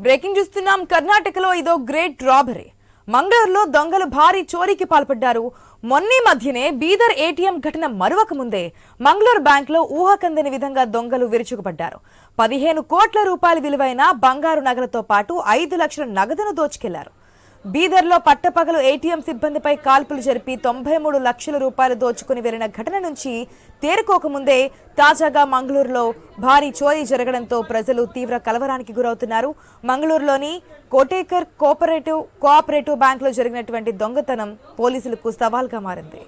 Breaking చూస్తున్నాం. కర్ణాటకలో ఇదో గ్రేట్ రాబరీ. మంగళూరులో దొంగలు భారీ చోరీకి పాల్పడ్డారు. మొన్నీ మధ్యనే బీదర్ ఏటీఎం ఘటన మరువక ముందే మంగళూరు బ్యాంకులో ఊహకందని విధంగా దొంగలు విరుచుకుపడ్డారు. 15 కోట్ల రూపాయల విలువైన బంగారు నగలతో పాటు 5 లక్షల నగదును దోచుకెళ్లారు. బీదర్లో పట్టపగలు ఏటీఎం సిబ్బందిపై కాల్పులు జరిపి 93 లక్షల రూపాయలు దోచుకుని వెళ్లిన ఘటన నుంచి తేరుకోకముందే తాజాగా మంగళూరులో భారీ చోరీ జరగడంతో ప్రజలు తీవ్ర కలవరానికి గురవుతున్నారు. మంగళూరులోని కోటేకర్ కోఆపరేటివ్ బ్యాంకులో జరిగినటువంటి దొంగతనం పోలీసులకు సవాల్గా మారింది.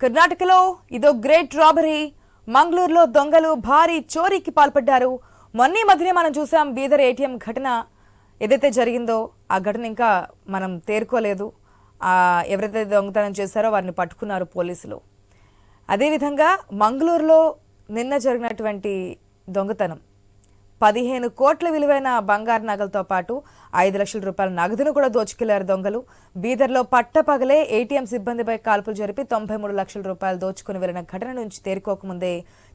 కర్ణాటకలో ఇదో గ్రేట్ రాబరీ. మంగళూరులో దొంగలు భారీ చోరీకి పాల్పడ్డారు. మొన్నీ మధ్యనే మనం చూసాం బీదర్ ఏటీఎం ఘటన ఏదైతే జరిగిందో ఆ ఘటన ఇంకా మనం తేరుకోలేదు. ఎవరైతే దొంగతనం చేశారో వారిని పట్టుకున్నారు పోలీసులు. అదేవిధంగా మంగళూరులో నిన్న జరిగినటువంటి దొంగతనం 15 కోట్ల విలువైన బంగారు నగలతో పాటు 5 లక్షల రూపాయల నగదును కూడా దోచుకెళ్లారు దొంగలు. బీదర్లో పట్టపగలే ఏటీఎం సిబ్బందిపై కాల్పులు జరిపి 93 లక్షల రూపాయలు దోచుకుని వెళ్లిన ఘటన నుంచి తేరుకోకముందే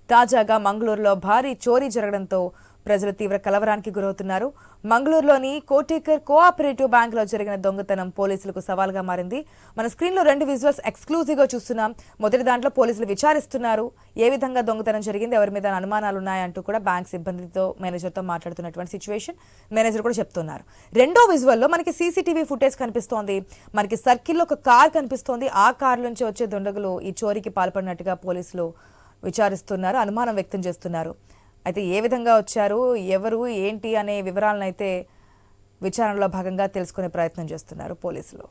తాజాగా మంగళూరులో భారీ చోరీ జరగడంతో ప్రజలు తీవ్ర కలవరానికి గురవుతున్నారు. మంగళూరులోని కోటేకర్ కోఆపరేటివ్ బ్యాంకులో జరిగిన దొంగతనం పోలీసులకు సవాల్గా మారింది. మన స్క్రీన్లో 2 విజువల్స్ ఎక్స్క్లూజివ్గా చూస్తున్నాం. మొదటి దాంట్లో పోలీసులు విచారిస్తున్నారు ఏ విధంగా దొంగతనం జరిగింది, ఎవరి మీద అనుమానాలు ఉన్నాయంటూ కూడా బ్యాంక్ సిబ్బందితో మేనేజర్తో మాట్లాడుతున్నటువంటి సిచ్యువేషన్ మేనేజర్ కూడా చెప్తున్నారు. రెండో విజువల్లో మనకి సీసీటీవీ ఫుటేజ్ కనిపిస్తోంది. మనకి సర్కిల్లో ఒక కార్ కనిపిస్తోంది. ఆ కార్ నుంచి వచ్చే దుండగులు ఈ చోరీకి పాల్పడినట్టుగా పోలీసులు విచారిస్తున్నారు, అనుమానం వ్యక్తం చేస్తున్నారు. అయితే ఏ విధంగా వచ్చారు, ఎవరు, ఏంటి అనే వివరాలను అయితే విచారణలో భాగంగా తెలుసుకునే ప్రయత్నం చేస్తున్నారు పోలీసులు.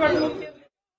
No,